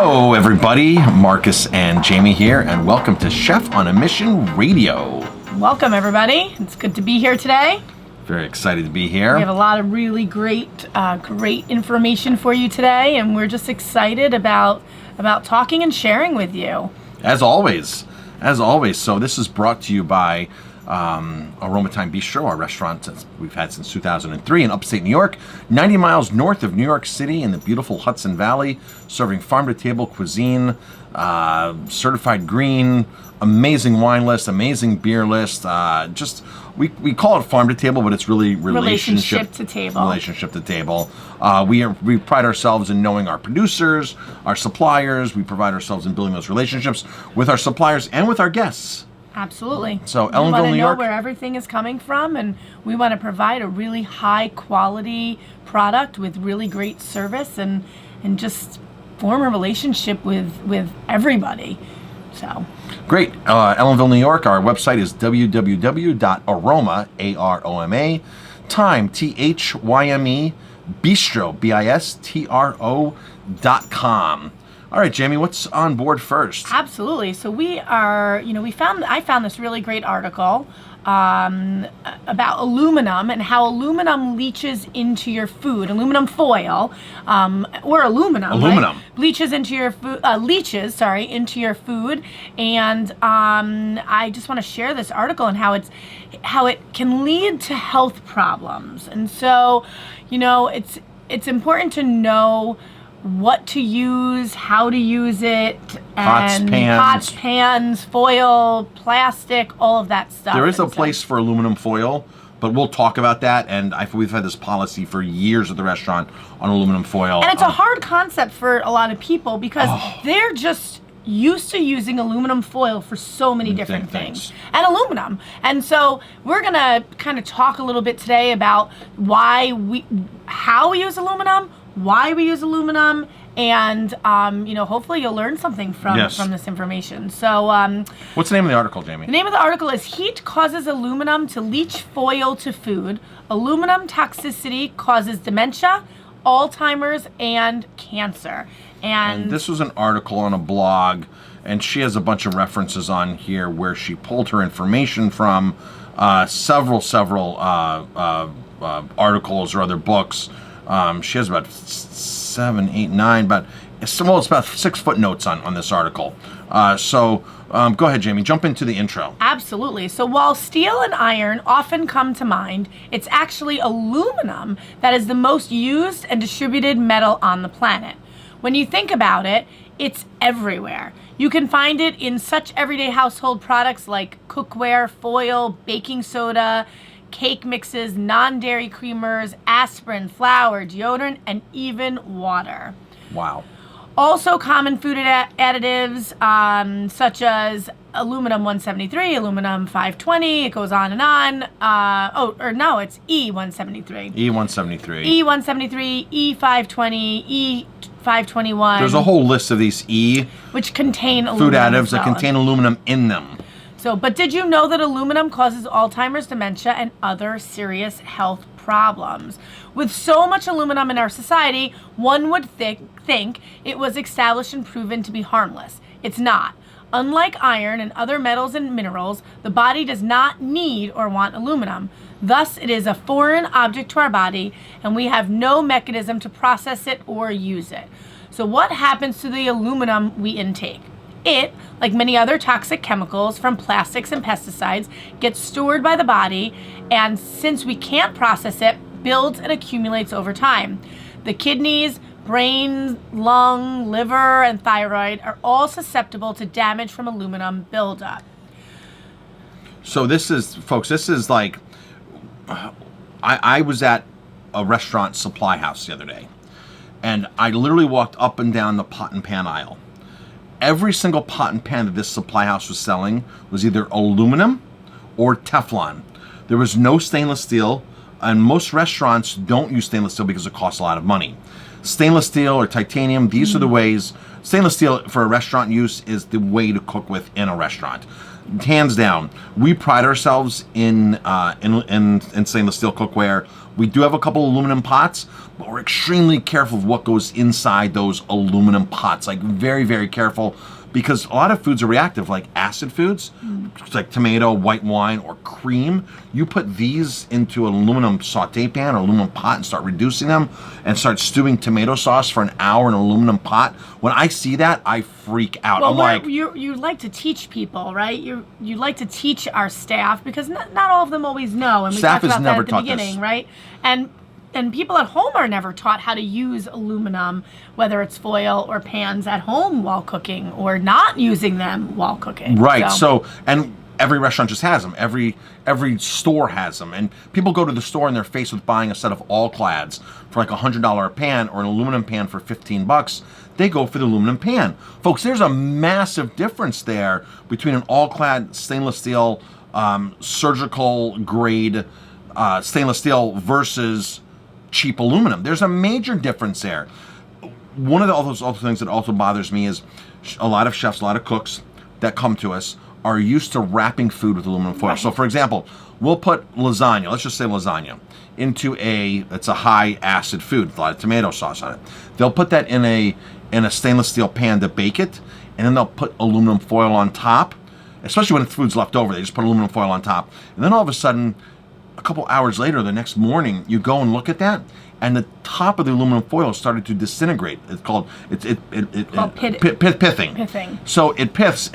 Hello, everybody. Marcus and Jamie here, and welcome to Chef on a Mission Radio. Welcome, everybody. It's good to be here today. Very excited to be here. We have a lot of really great information for you today, and we're just excited about talking and sharing with you. As always. So this is brought to you by Aromatime Bistro, our restaurant we've had since 2003 in upstate New York, 90 miles north of New York City in the beautiful Hudson Valley, serving farm-to-table cuisine, certified green, amazing wine list, amazing beer list. We call it farm-to-table, but it's really relationship to table. Relationship to table. We pride ourselves in knowing our producers, our suppliers. We pride ourselves in building those relationships with our suppliers and with our guests. Absolutely. So Ellenville, New York. We want to know where everything is coming from, and we want to provide a really high quality product with really great service and just form a relationship with everybody. So great. Ellenville, New York. Our website is www.aroma, A-R-O-M-A, time, T-H-Y-M-E, bistro, B-I-S-T-R-O.com. All right, Jamie, what's on board first? Absolutely. So I found this really great article about aluminum and how aluminum leaches into your food. Aluminum foil, or aluminum. Right? Leaches into your food. Into your food. And I just want to share this article and how it can lead to health problems. And so, it's important to know what to use, how to use it, and pots, pans, foil, plastic, all of that stuff. There is a place for aluminum foil, but we'll talk about that. And we've had this policy for years at the restaurant on aluminum foil. And it's a hard concept for a lot of people because they're just used to using aluminum foil for so many different things. And aluminum. And so we're going to kind of talk a little bit today about how we use aluminum, why we use aluminum, and hopefully you'll learn something from this information. So what's the name of the article, Jamie? The name of the article is Heat Causes Aluminum to Leach Foil to Food. Aluminum Toxicity Causes Dementia, Alzheimer's, and Cancer. And this was an article on a blog, and she has a bunch of references on here where she pulled her information from several articles or other books. She has about 7, 8, 9, it's about 6 footnotes on this article. So go ahead, Jamie, jump into the intro. Absolutely. So while steel and iron often come to mind, it's actually aluminum that is the most used and distributed metal on the planet. When you think about it, it's everywhere. You can find it in such everyday household products like cookware, foil, baking soda, cake mixes, non-dairy creamers, aspirin, flour, deodorant, and even water. Wow. Also common food additives such as aluminum 173, aluminum 520, it goes on and on. It's E173. E173. E173, E520, E521. There's a whole list of these which contain food additives that contain aluminum in them. So, but did you know that aluminum causes Alzheimer's, dementia, and other serious health problems? With so much aluminum in our society, one would think it was established and proven to be harmless. It's not. Unlike iron and other metals and minerals, the body does not need or want aluminum. Thus, it is a foreign object to our body, and we have no mechanism to process it or use it. So what happens to the aluminum we intake? It, like many other toxic chemicals from plastics and pesticides, gets stored by the body, and since we can't process it, builds and accumulates over time. The kidneys, brain, lung, liver, and thyroid are all susceptible to damage from aluminum buildup. So this is like, I was at a restaurant supply house the other day, and I literally walked up and down the pot and pan aisle. Every single pot and pan that this supply house was selling was either aluminum or Teflon. There was no stainless steel, and most restaurants don't use stainless steel because it costs a lot of money. Stainless steel or titanium, these are the ways. Stainless steel for a restaurant use is the way to cook with in a restaurant. hands down, we pride ourselves in stainless steel cookware. We do have a couple aluminum pots, but we're extremely careful of what goes inside those aluminum pots. Like very, very careful, because a lot of foods are reactive, like acid foods, like tomato, white wine, or cream. You put these into an aluminum saute pan or aluminum pot and start reducing them and start stewing tomato sauce for an hour in an aluminum pot. When I see that, I freak out. Well, I'm like, you like to teach people, right? You like to teach our staff, because not all of them always know, and we Staff talked is about never that at the taught beginning, this. right? And people at home are never taught how to use aluminum, whether it's foil or pans at home while cooking, or not using them while cooking. right. So, and every restaurant just has them. Every store has them. And people go to the store and they're faced with buying a set of all-clads for like $100 a pan, or an aluminum pan for $15. They go for the aluminum pan. Folks, there's a massive difference there between an all-clad stainless steel, surgical grade stainless steel versus cheap aluminum. There's a major difference there. One of all those other things that also bothers me is a lot of chefs, a lot of cooks that come to us are used to wrapping food with aluminum foil. Right. So for example, we'll put lasagna, let's just say lasagna, into it's a high acid food with a lot of tomato sauce on it. They'll put that in a stainless steel pan to bake it, and then they'll put aluminum foil on top, especially when the food's left over. They just put aluminum foil on top. And then all of a sudden, a couple hours later, the next morning, you go and look at that, and the top of the aluminum foil started to disintegrate. It's called pithing. Pithing. So it piths,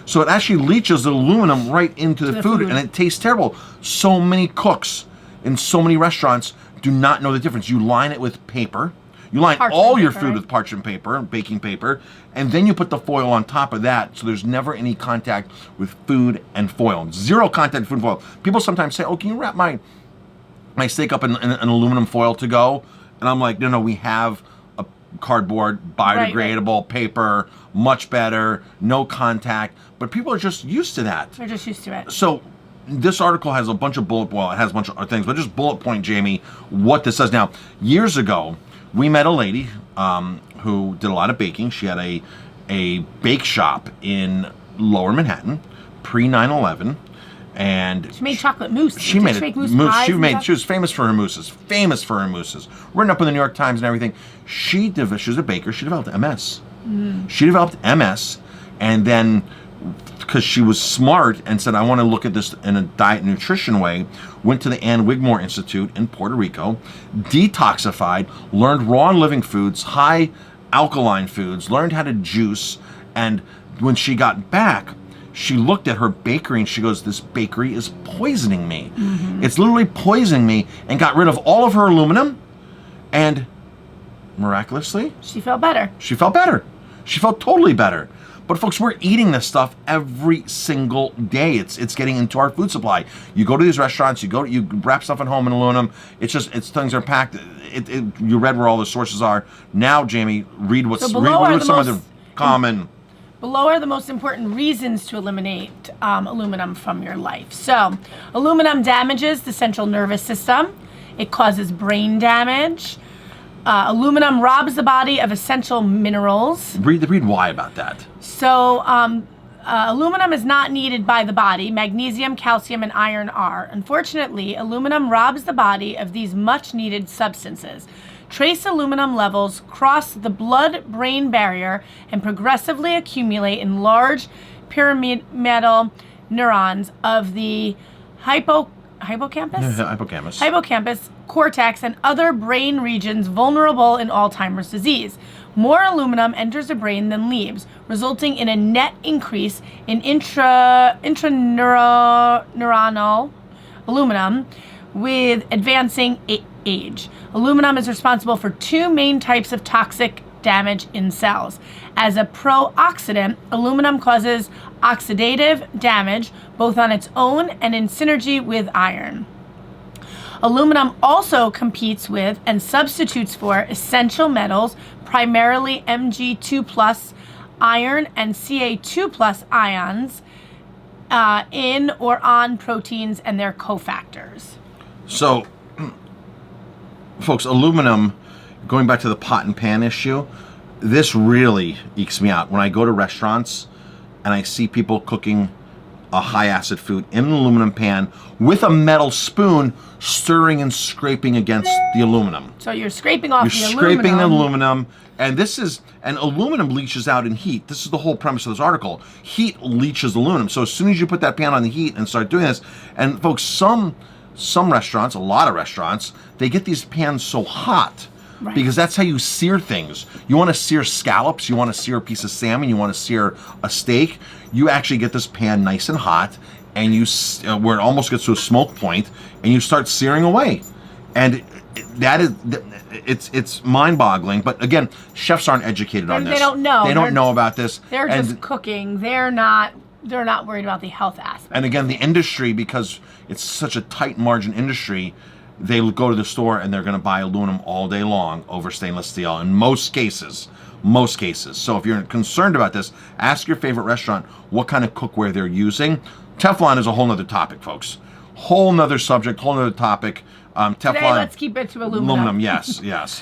so it actually leaches the aluminum right into the food, and it tastes terrible. So many cooks in so many restaurants do not know the difference. You line it with paper. You line Parchment all your paper, food right? with parchment paper, baking paper, and then you put the foil on top of that, so there's never any contact with food and foil. Zero contact with food and foil. People sometimes say, oh, can you wrap my steak up in aluminum foil to go? And I'm like, no, we have a cardboard, biodegradable paper, much better, no contact. But people are just used to that. They're just used to it. So this article has a bunch of it has a bunch of things, but just bullet point, Jamie, what this says. Now, years ago, we met a lady who did a lot of baking. She had a bake shop in Lower Manhattan, pre 9/11, and She made chocolate mousse. she Did made she it. make mousse pies and stuff? She was famous for her mousses. Written up in the New York Times and everything. She was a baker. She developed MS. She developed MS, and then, because she was smart and said, I want to look at this in a diet and nutrition way, went to the Ann Wigmore Institute in Puerto Rico, detoxified, learned raw and living foods, high alkaline foods, learned how to juice, and when she got back, she looked at her bakery and she goes, this bakery is poisoning me. It's literally poisoning me, and got rid of all of her aluminum, and miraculously, She felt better. she felt better. She felt totally better. But folks, we're eating this stuff every single day. It's getting into our food supply. You go to these restaurants, you wrap stuff at home in aluminum. Things are packed. You read where all the sources are. Now, Jamie, read what's some of the common. Below are the most important reasons to eliminate aluminum from your life. So, aluminum damages the central nervous system. It causes brain damage. Aluminum robs the body of essential minerals. Read why about that. So, aluminum is not needed by the body. Magnesium, calcium, and iron are. Unfortunately, aluminum robs the body of these much-needed substances. Trace aluminum levels cross the blood-brain barrier and progressively accumulate in large pyramidal neurons of the hippocampus, cortex, and other brain regions vulnerable in Alzheimer's disease. More aluminum enters the brain than leaves, resulting in a net increase in intraneuronal aluminum with advancing age. Aluminum is responsible for two main types of toxic damage in cells. As a pro-oxidant, aluminum causes oxidative damage both on its own and in synergy with iron. Aluminum also competes with and substitutes for essential metals, primarily Mg2+, iron, and Ca2+ ions in or on proteins and their cofactors. So, folks, aluminum, going back to the pot and pan issue, this really ekes me out. When I go to restaurants and I see people cooking a high acid food in an aluminum pan with a metal spoon, stirring and scraping against the aluminum. So you're scraping off the aluminum. Scraping the aluminum, and aluminum leaches out in heat. This is the whole premise of this article. Heat leaches aluminum. So as soon as you put that pan on the heat and start doing this, and folks, some restaurants, a lot of restaurants, they get these pans so hot. Right. Because that's how you sear things. You want to sear scallops, you want to sear a piece of salmon, you want to sear a steak. You actually get this pan nice and hot, and where it almost gets to a smoke point, and you start searing away. And it's mind-boggling. But again, chefs aren't educated on this. They don't know. They don't know about this. They're just cooking. They're not worried about the health aspect. And again, the industry, because it's such a tight margin industry, they go to the store and they're going to buy aluminum all day long over stainless steel in most cases. So if you're concerned about this, ask your favorite restaurant what kind of cookware they're using. Teflon is a whole nother topic, folks. Whole nother subject, whole nother topic. Teflon. Today, let's keep it to aluminum. Aluminum, yes.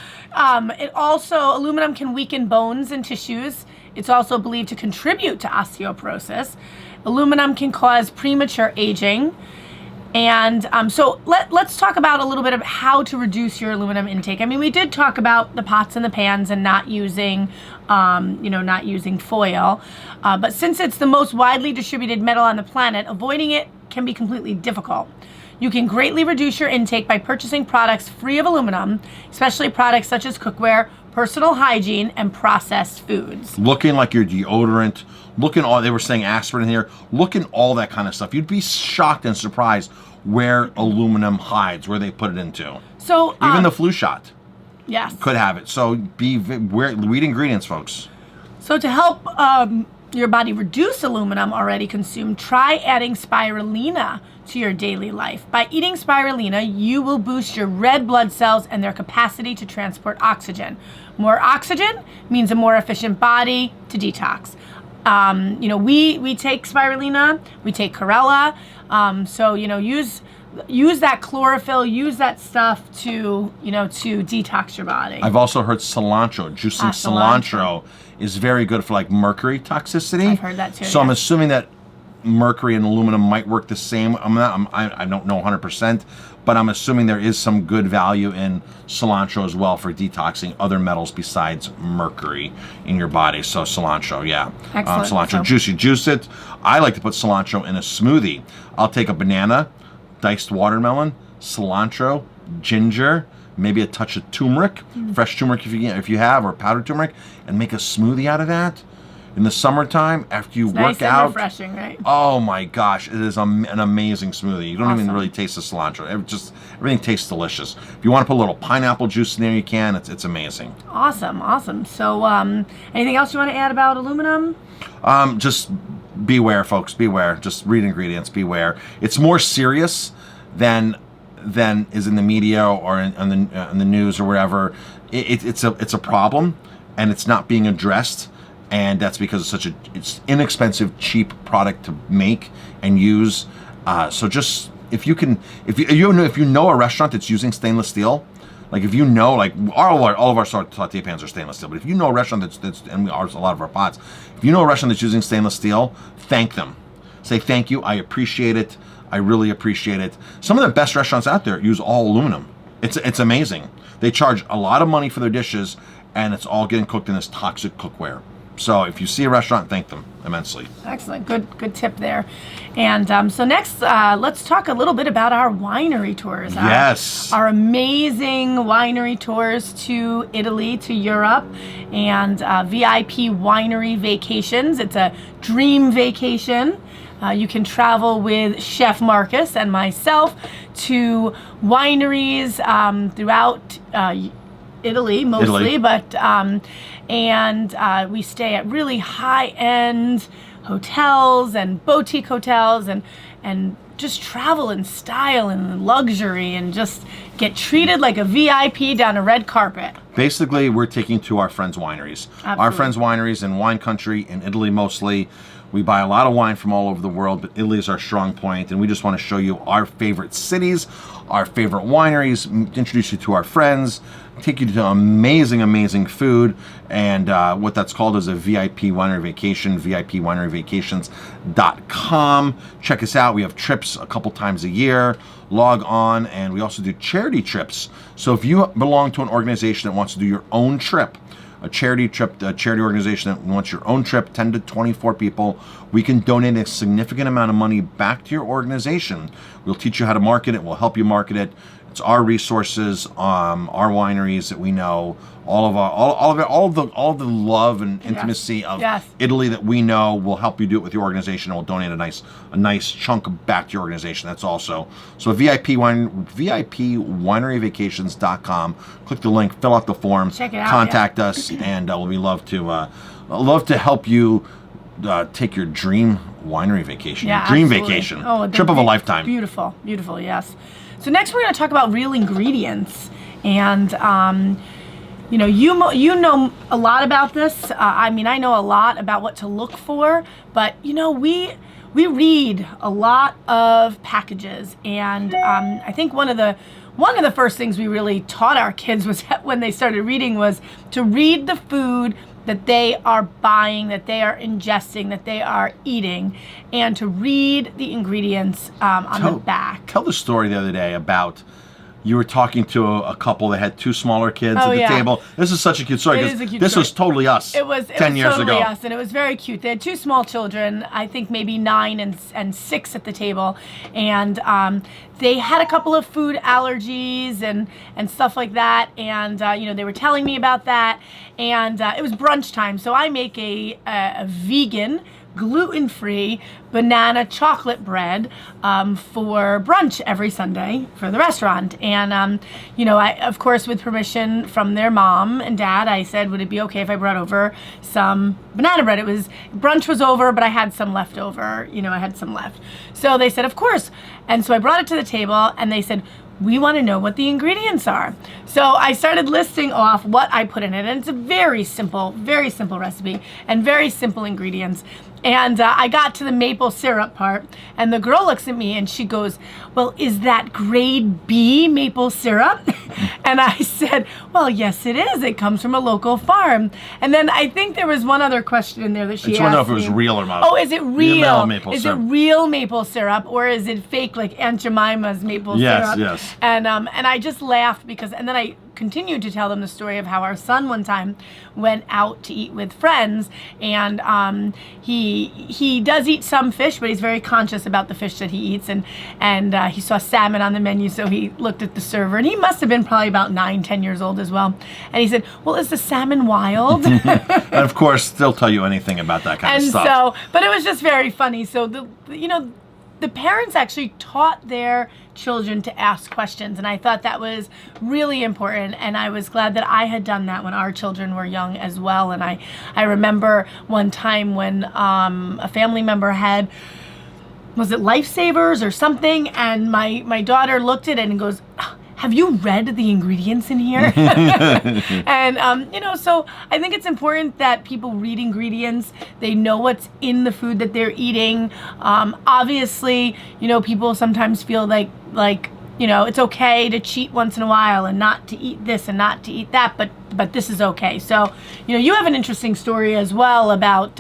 Aluminum can weaken bones and tissues. It's also believed to contribute to osteoporosis. Aluminum can cause premature aging. And so let's talk about a little bit of how to reduce your aluminum intake. I mean, we did talk about the pots and the pans and not using foil. But since it's the most widely distributed metal on the planet, avoiding it can be completely difficult. You can greatly reduce your intake by purchasing products free of aluminum, especially products such as cookware, personal hygiene, and processed foods. Looking like your deodorant, they were saying aspirin in here, looking all that kind of stuff. You'd be shocked and surprised where aluminum hides, where they put it into. So even the flu shot, yes, could have it. So read ingredients, folks. So to help your body reduce aluminum already consumed, try adding spirulina to your daily life. By eating spirulina, you will boost your red blood cells and their capacity to transport oxygen. More oxygen means a more efficient body to detox. We take spirulina, we take chlorella, so use that chlorophyll, use that stuff to detox your body. I've also heard cilantro, juicing cilantro is very good for like mercury toxicity. I've heard that too. So I'm assuming that mercury and aluminum might work the same. I don't know 100%, but I'm assuming there is some good value in cilantro as well for detoxing other metals besides mercury in your body. So cilantro, yeah. Excellent. Cilantro juice, you juice it. I like to put cilantro in a smoothie. I'll take a banana, diced watermelon, cilantro, ginger, maybe a touch of turmeric, fresh turmeric if you have, or powdered turmeric, and make a smoothie out of that. In the summertime, after you work nice and out, refreshing, right? Oh my gosh, it is an amazing smoothie. You don't even really taste the cilantro. Everything tastes delicious. If you want to put a little pineapple juice in there, you can. It's amazing. Awesome. So, anything else you want to add about aluminum? Just beware, folks. Beware. Just read ingredients. Beware. It's more serious than is in the media or in the news or wherever. It's a problem, and it's not being addressed. And that's because it's inexpensive, cheap product to make and use. So just if you know a restaurant that's using stainless steel, like if you know, like all of our tortilla pans are stainless steel, but if you know a restaurant that's and a lot of our pots, if you know a restaurant that's using stainless steel, thank them. Say thank you. I appreciate it. I really appreciate it. Some of the best restaurants out there use all aluminum. It's amazing. They charge a lot of money for their dishes, and it's all getting cooked in this toxic cookware. So if you see a restaurant, thank them immensely. Excellent. Good tip there. And so next, let's talk a little bit about our winery tours. Yes. Our amazing winery tours to Italy, to Europe, and VIP winery vacations. It's a dream vacation. You can travel with Chef Marcus and myself to wineries throughout Italy mostly, but we stay at really high-end hotels and boutique hotels and just travel in style and luxury and just get treated like a VIP down a red carpet. Basically, we're taking to our friends' wineries. Absolutely. Our friends' wineries in wine country, in Italy mostly. We buy a lot of wine from all over the world, but Italy is our strong point, and we just want to show you our favorite cities, our favorite wineries, introduce you to our friends, take you to amazing, amazing food, and what that's called is a VIP winery vacation, VIPwineryvacations.com. Check us out. We have trips a couple times a year. Log on, and we also do charity trips. So if you belong to an organization that wants to do your own trip, a charity trip, a charity organization that wants your own trip, 10 to 24 people, we can donate a significant amount of money back to your organization. We'll teach you how to market it. We'll help you market it. It's our resources, our wineries that we know, all of the love and intimacy of Italy that we know. Will help you do it with your organization, and we'll donate a nice chunk back to your organization. That's also so VIPwineryvacations.com. Click the link, fill out the form, check it out, contact us, and we'd love to help you take your dream winery vacation, your dream vacation, trip of a lifetime. Beautiful, beautiful, yes. So next we're going to talk about real ingredients, and you know a lot about this. I mean, I know a lot about what to look for, but you know we read a lot of packages, and I think one of the first things we really taught our kids was when they started reading was to read the food that they are buying, that they are ingesting, that they are eating, and to read the ingredients on the back. Tell the story the other day about you were talking to a couple that had two smaller kids at the table. This is such a cute story because this was totally us. It was 10 years totally ago. Us, and it was very cute. They had two small children, I think maybe 9 and 6 at the table, and they had a couple of food allergies and stuff like that, and you know, they were telling me about that, and it was brunch time, so I make a vegan, gluten-free banana chocolate bread for brunch every Sunday for the restaurant. And you know, I, of course, with permission from their mom and dad, I said, would it be okay if I brought over some banana bread? Brunch was over, but I had some left over. You know, I had some left. So they said, of course. And so I brought it to the table, and they said, we want to know what the ingredients are. So I started listing off what I put in it, and it's a very simple recipe and very simple ingredients. And I got to the maple syrup part, and the girl looks at me and she goes, well, is that grade B maple syrup? And I said, well, yes, it is. It comes from a local farm. And then I think there was one other question in there that she asked me. I just want to know if it was real or not. Oh, is it real? Is it real maple syrup, or is it fake like Aunt Jemima's maple syrup? Yes. And I just laughed because, and then I continued to tell them the story of how our son one time went out to eat with friends, and he does eat some fish, but he's very conscious about the fish that he eats, and he saw salmon on the menu, so he looked at the server, and he must have been probably about 9-10 years old as well, and he said, well, is the salmon wild? And of course, they'll tell you anything about that kind of stuff. And so, but it was just very funny. So the parents actually taught their children to ask questions, and I thought that was really important, and I was glad that I had done that when our children were young as well. And I remember one time when a family member had, was it Lifesavers or something, and my daughter looked at it and goes, have you read the ingredients in here? And, you know, so I think it's important that people read ingredients. They know what's in the food that they're eating. Obviously, you know, people sometimes feel like, you know, it's okay to cheat once in a while and not to eat this and not to eat that, but this is okay. So, you know, you have an interesting story as well about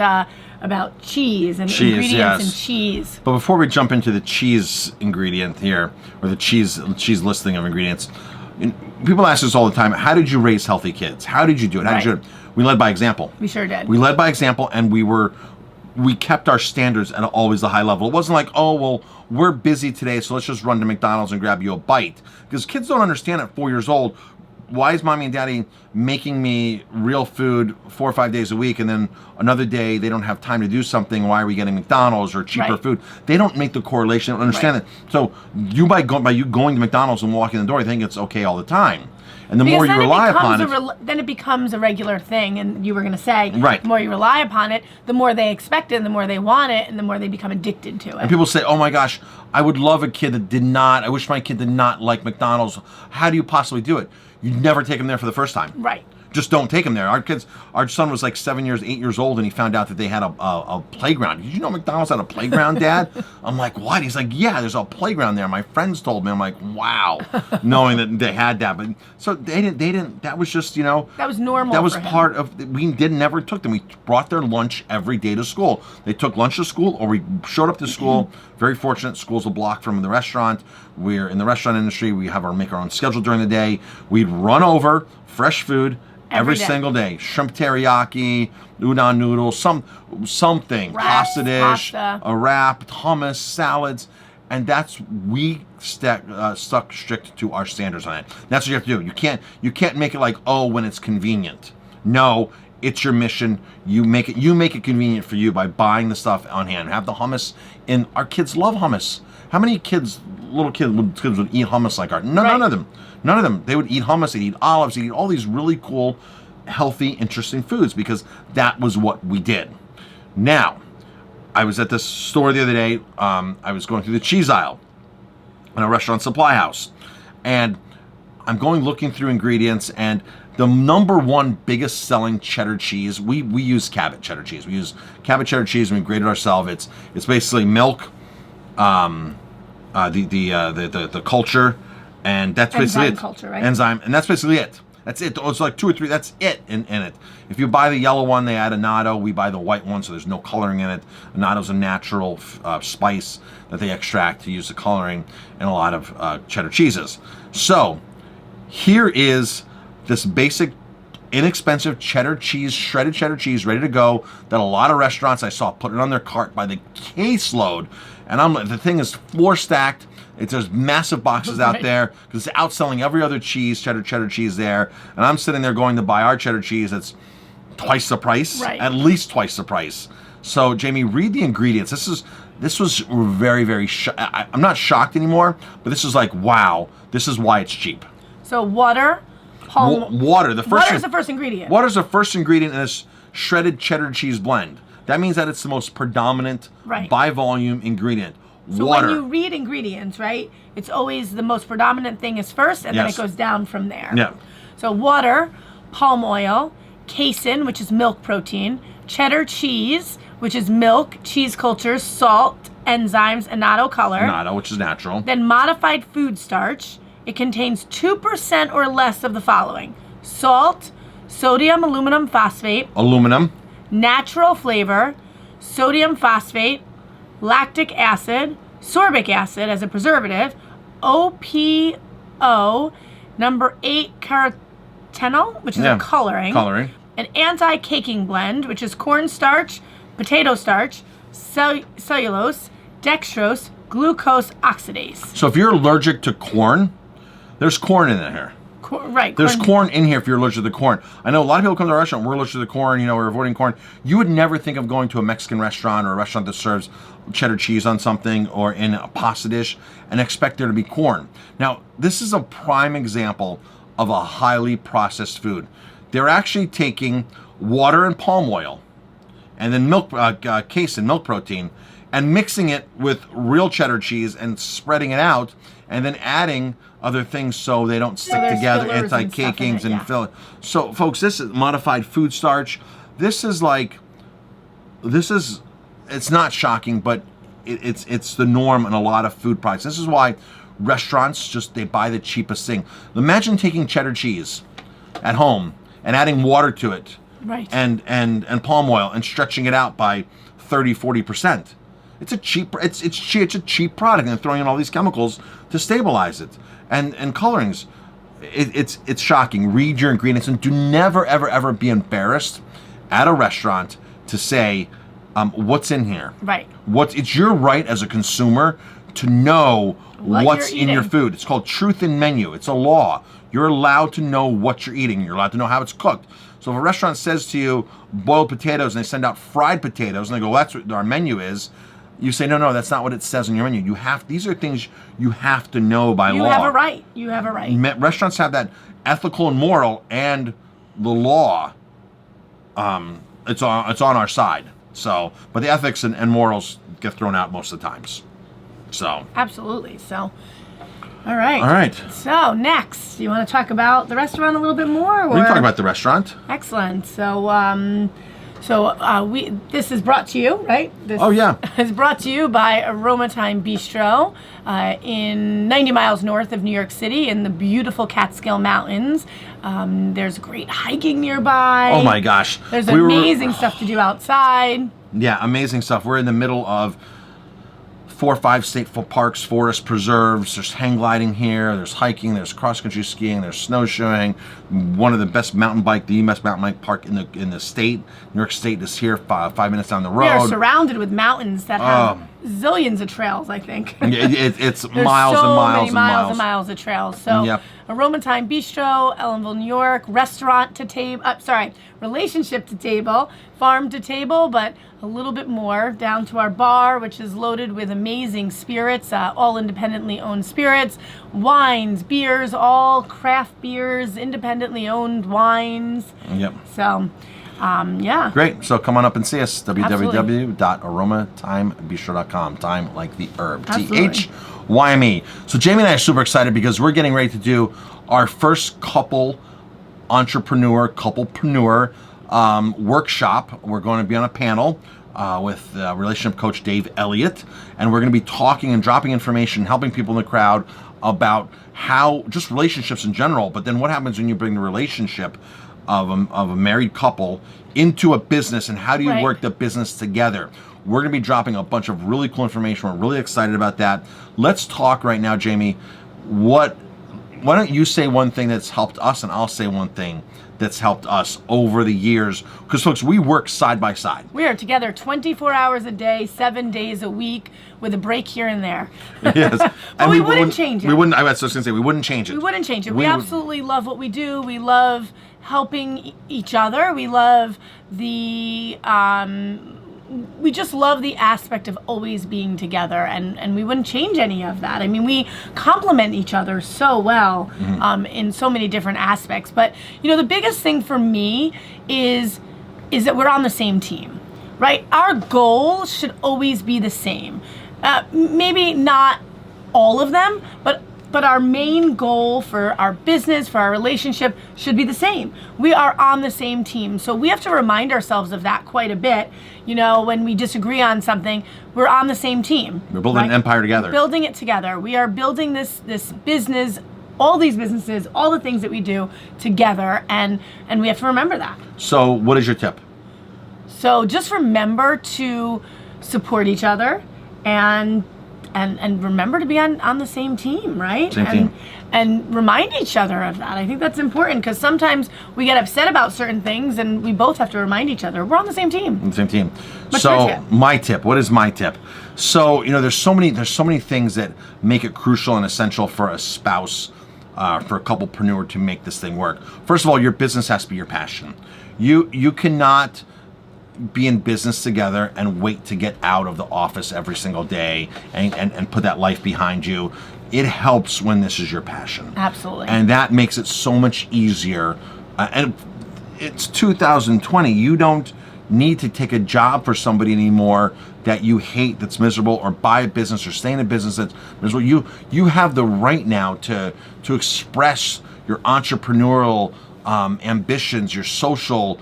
cheese and ingredients in cheese. But before we jump into the cheese ingredient here, or the cheese listing of ingredients, people ask us all the time, how did you raise healthy kids? How did you do it? How did you do it? We led by example. We sure did. We led by example, and we kept our standards at always a high level. It wasn't like, oh, well, we're busy today, so let's just run to McDonald's and grab you a bite. Because kids don't understand at 4 years old, why is mommy and daddy making me real food 4 or 5 days a week, and then another day they don't have time to do something? Why are we getting McDonald's or cheaper food? They don't make the correlation. They don't understand it. So you by you going to McDonald's and walking the door, I think it's okay all the time. And the more you rely upon it, then it becomes a regular thing. And you were going to say, the more you rely upon it, the more they expect it, and the more they want it, and the more they become addicted to it. And people say, oh my gosh, I would love a kid that did not, I wish my kid did not like McDonald's. How do you possibly do it? You never take them there for the first time. Right. just don't take them there. Our son was like 8 years old, and he found out that they had a playground. Did you know McDonald's had a playground, Dad? I'm like, what? He's like, yeah, there's a playground there. My friends told me. I'm like, wow, knowing that they had that. But so they didn't. That was just, that was normal. That was for him. part of. Never took them. We brought their lunch every day to school. They took lunch to school, or we showed up to school. Very fortunate. School's a block from the restaurant. We're in the restaurant industry. We make our own schedule during the day. We'd run over fresh food every single day. Shrimp teriyaki, udon noodles, something, pasta dish, a wrap, hummus, salads, and we stuck strict to our standards on it. That's what you have to do. You can't make it like, oh, when it's convenient. No, it's your mission. You make it convenient for you by buying the stuff on hand. Have the hummus, and our kids love hummus. How many little kids would eat hummus like ours? None of them. None of them. They would eat hummus, they'd eat olives, they'd eat all these really cool, healthy, interesting foods because that was what we did. Now, I was at this store the other day. I was going through the cheese aisle in a restaurant supply house, and I'm looking through ingredients, and the number one biggest selling cheddar cheese, we use Cabot cheddar cheese. We use Cabot cheddar cheese, and we grade it ourselves. It's basically milk, the culture, and that's basically it. Culture, right? Enzyme, and that's basically it. That's it. It's like 2 or 3. That's it in it. If you buy the yellow one, they add annatto. We buy the white one, so there's no coloring in it. Annatto's a natural spice that they extract to use the coloring in a lot of cheddar cheeses. So here is this basic, inexpensive cheddar cheese, shredded cheddar cheese, ready to go, that a lot of restaurants I saw put it on their cart by the caseload. And the thing is floor stacked. There's massive boxes out there because it's outselling every other cheese, cheddar cheese there. And I'm sitting there going to buy our cheddar cheese that's twice the price, at least twice the price. So Jamie, read the ingredients. This was very, very, I'm not shocked anymore, but this is like, wow, this is why it's cheap. So water, water. Water's the first ingredient. Water's the first ingredient in this shredded cheddar cheese blend. That means that it's the most predominant by volume ingredient. So when you read ingredients, right, it's always the most predominant thing is first, and then it goes down from there. Yeah. So water, palm oil, casein, which is milk protein, cheddar cheese, which is milk, cheese cultures, salt, enzymes, annatto color. Annatto, which is natural. Then modified food starch. It contains 2% or less of the following: salt, sodium aluminum phosphate, natural flavor, sodium phosphate, lactic acid, sorbic acid as a preservative, OPO, number 8 carotenoid, which is a coloring, an anti-caking blend, which is cornstarch, potato starch, cellulose, dextrose, glucose oxidase. So if you're allergic to corn, there's corn in here. There's corn in here if you're allergic to the corn. I know a lot of people come to our restaurant, we're allergic to the corn, we're avoiding corn. You would never think of going to a Mexican restaurant or a restaurant that serves cheddar cheese on something or in a pasta dish and expect there to be corn. Now, this is a prime example of a highly processed food. They're actually taking water and palm oil and then casein, milk protein, and mixing it with real cheddar cheese and spreading it out, and then adding other things so they don't stick together, anti-cakings and fill it. So, folks, this is modified food starch. It's not shocking, but it's the norm in a lot of food products. This is why restaurants they buy the cheapest thing. Imagine taking cheddar cheese at home and adding water to it, and palm oil, and stretching it out by 30-40%. It's a cheap product, and throwing in all these chemicals to stabilize it and colorings. It's shocking. Read your ingredients, and do never ever be embarrassed at a restaurant to say what's in here. It's your right as a consumer to know what's in your food. It's called truth in menu. It's a law. You're allowed to know what you're eating. You're allowed to know how it's cooked. So if a restaurant says to you boiled potatoes and they send out fried potatoes and they go, well, that's what our menu is, you say, no, that's not what it says on your menu. These are things you have to know by law. You have a right. Restaurants have that ethical and moral, and the law, it's on our side. So, but the ethics and morals get thrown out most of the times. So. Absolutely. So, All right. All right. So next, you want to talk about the restaurant a little bit more? Or? We can talk about the restaurant. Excellent. This is brought to you, right? This Oh, yeah. is brought to you by Aromatime Bistro in 90 miles north of New York City in the beautiful Catskill Mountains. There's great hiking nearby. Oh my gosh. There's amazing stuff to do outside. Yeah, amazing stuff. We're in the middle of 4 or 5 state parks, forests, preserves. There's hang gliding here. There's hiking. There's cross-country skiing. There's snowshoeing. One of the best the best mountain bike park in the state. New York State is here, 5 minutes down the road. We are surrounded with mountains that have zillions of trails, I think. It's There's miles so and miles many and miles and miles of trails. So, Yep. Aromatime Bistro, Ellenville, New York, relationship to table, farm to table, but a little bit more, down to our bar, which is loaded with amazing spirits, all independently owned spirits, wines, beers, all craft beers, independently owned wines. Yep. So, yeah. Great. So come on up and see us. Absolutely. www.aromatimebistro.com. Time like the herb. Absolutely. THYME. So Jamie and I are super excited because we're getting ready to do our first couple-preneur workshop. We're going to be on a panel with relationship coach Dave Elliott, and we're going to be talking and dropping information, helping people in the crowd about how just relationships in general, but then what happens when you bring the relationship of a married couple into a business, and how do you work the business together. We're going to be dropping a bunch of really cool information. We're really excited about that. Let's talk right now, Jamie. Why don't you say one thing that's helped us, and I'll say one thing that's helped us over the years. Because, folks, we work side by side. We are together 24 hours a day, 7 days a week, with a break here and there. Yes. But and we wouldn't change it. We wouldn't. I was just going to say, we wouldn't change it. We wouldn't change it. We absolutely love what we do. We love helping each other. We love we just love the aspect of always being together, and we wouldn't change any of that. I mean, we complement each other so well in so many different aspects. But, the biggest thing for me is that we're on the same team, right? Our goal should always be the same. Maybe not all of them, but our main goal for our business, for our relationship, should be the same. We are on the same team. So we have to remind ourselves of that quite a bit. When we disagree on something, we're on the same team. We're building an empire together. We're building it together. We are building this business, all these businesses, all the things that we do together, and we have to remember that. So what is your tip? So just remember to support each other and remember to be on the same team, right? Same team. And remind each other of that. I think that's important, because sometimes we get upset about certain things, and we both have to remind each other we're on the same team. On the same team. What's your tip? My tip. What is my tip? So there's so many things that make it crucial and essential for a spouse, for a couplepreneur to make this thing work. First of all, your business has to be your passion. You cannot be in business together and wait to get out of the office every single day and put that life behind you. It helps when this is your passion. Absolutely. And that makes it so much easier. And it's 2020. You don't need to take a job for somebody anymore that you hate, that's miserable, or buy a business or stay in a business that's miserable. You have the right now to express your entrepreneurial ambitions, your social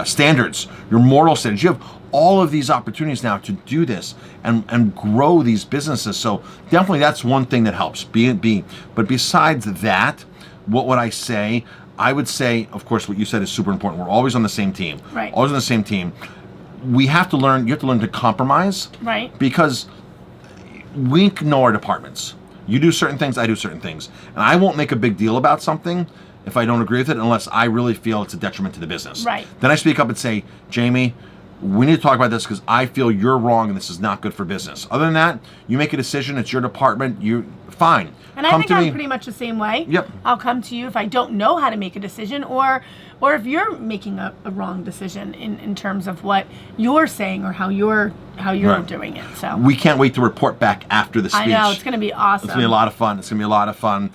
standards, your moral standards. You have all of these opportunities now to do this and grow these businesses. So definitely that's one thing that helps. But besides that, what would I say? I would say, of course, what you said is super important. We're always on the same team. Right. Always on the same team. You have to learn to compromise. Right. Because we know our departments. You do certain things, I do certain things. And I won't make a big deal about something if I don't agree with it, unless I really feel it's a detriment to the business. Right. Then I speak up and say, Jamie, we need to talk about this because I feel you're wrong and this is not good for business. Other than that, you make a decision, it's your department, you fine. And I think I'm pretty much the same way. Yep. I'll come to you if I don't know how to make a decision, or if you're making a wrong decision in terms of what you're saying or how you're Right. doing it. So we can't wait to report back after the speech. I know, it's going to be awesome. It's going to be a lot of fun.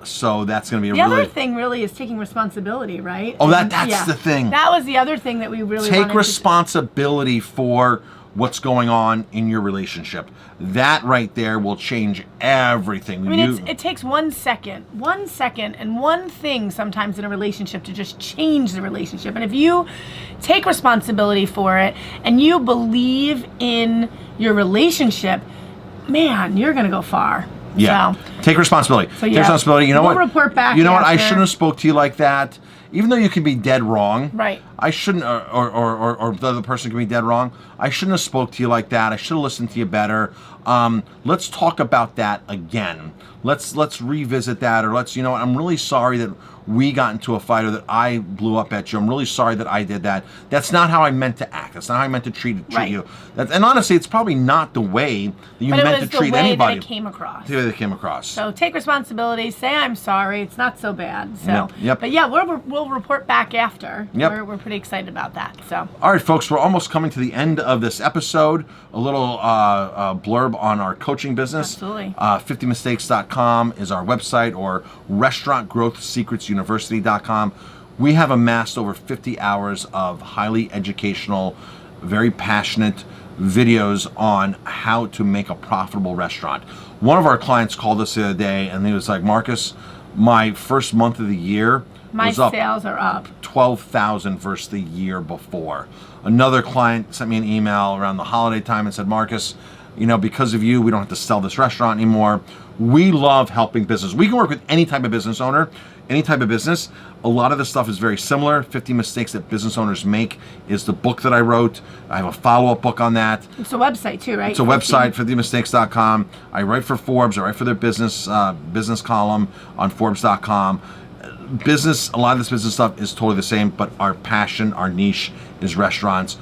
So that's going to be the other thing really is taking responsibility, right? Oh, that's the thing. That was the other thing that we really take wanted responsibility for what's going on in your relationship. That right there will change everything. I mean, it takes 1 second, and one thing sometimes in a relationship to just change the relationship. And if you take responsibility for it and you believe in your relationship, man, you're going to go far. Yeah. So, take responsibility. So, yeah. Take responsibility. You know We'll what? report back You know what? I after. shouldn't have spoke to you like that. Even though you can be dead wrong. Right. I shouldn't, or the other person can be dead wrong. I shouldn't have spoke to you like that. I should have listened to you better. Let's talk about that again. Let's revisit that, or let's, you know what? I'm really sorry that we got into a fight, or that I blew up at you. I'm really sorry that I did that. That's not how I meant to act. That's not how I meant to treat Right. you. And honestly, it's probably not the way that you but meant it was to treat the way anybody. that it came across. The way that it came across. So take responsibility. Say I'm sorry. It's not so bad. So, Yep. But yeah, we'll report back after. Yep. We're pretty excited about that. So. All right, folks, we're almost coming to the end of this episode. A little blurb on our coaching business. Absolutely. 50mistakes.com is our website, or restaurantgrowthsecretsuniversity.com. We have amassed over 50 hours of highly educational, very passionate videos on how to make a profitable restaurant. One of our clients called us the other day, and he was like, Marcus, my first month of the year My was up sales are up 12,000 versus the year before. Another client sent me an email around the holiday time and said, Marcus, you know, because of you, we don't have to sell this restaurant anymore. We love helping business. We can work with any type of business owner, any type of business. A lot of this stuff is very similar. 50 Mistakes That Business Owners Make is the book that I wrote. I have a follow-up book on that. It's a website too, right? It's a website, 50mistakes.com. I write for Forbes. I write for their business column on Forbes.com. Business, a lot of this business stuff is totally the same, but our passion, our niche is restaurants.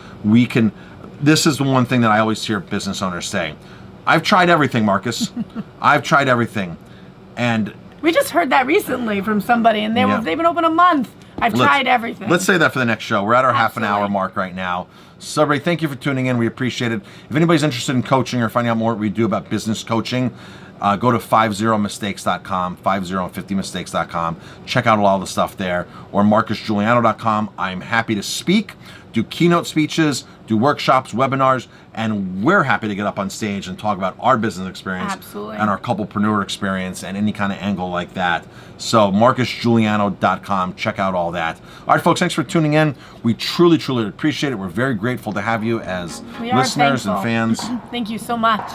This is the one thing that I always hear business owners say. I've tried everything, Marcus. I've tried everything. And we just heard that recently from somebody, and they've been open a month. I've tried everything. Let's say that for the next show. We're at our half an Absolutely. hour mark right now. So, everybody, thank you for tuning in. We appreciate it. If anybody's interested in coaching or finding out more what we do about business coaching, go to 50mistakes.com, 50mistakes.com. Check out all the stuff there. Or marcusguiliano.com. I'm happy to speak, do keynote speeches, do workshops, webinars, and we're happy to get up on stage and talk about our business experience. Absolutely. And our couplepreneur experience and any kind of angle like that. So marcusguiliano.com. Check out all that. All right, folks, thanks for tuning in. We truly, truly appreciate it. We're very grateful to have you as We are listeners thankful. and fans. Thank you so much.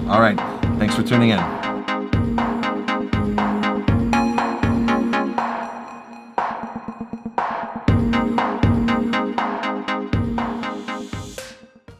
All right. Thanks for tuning in.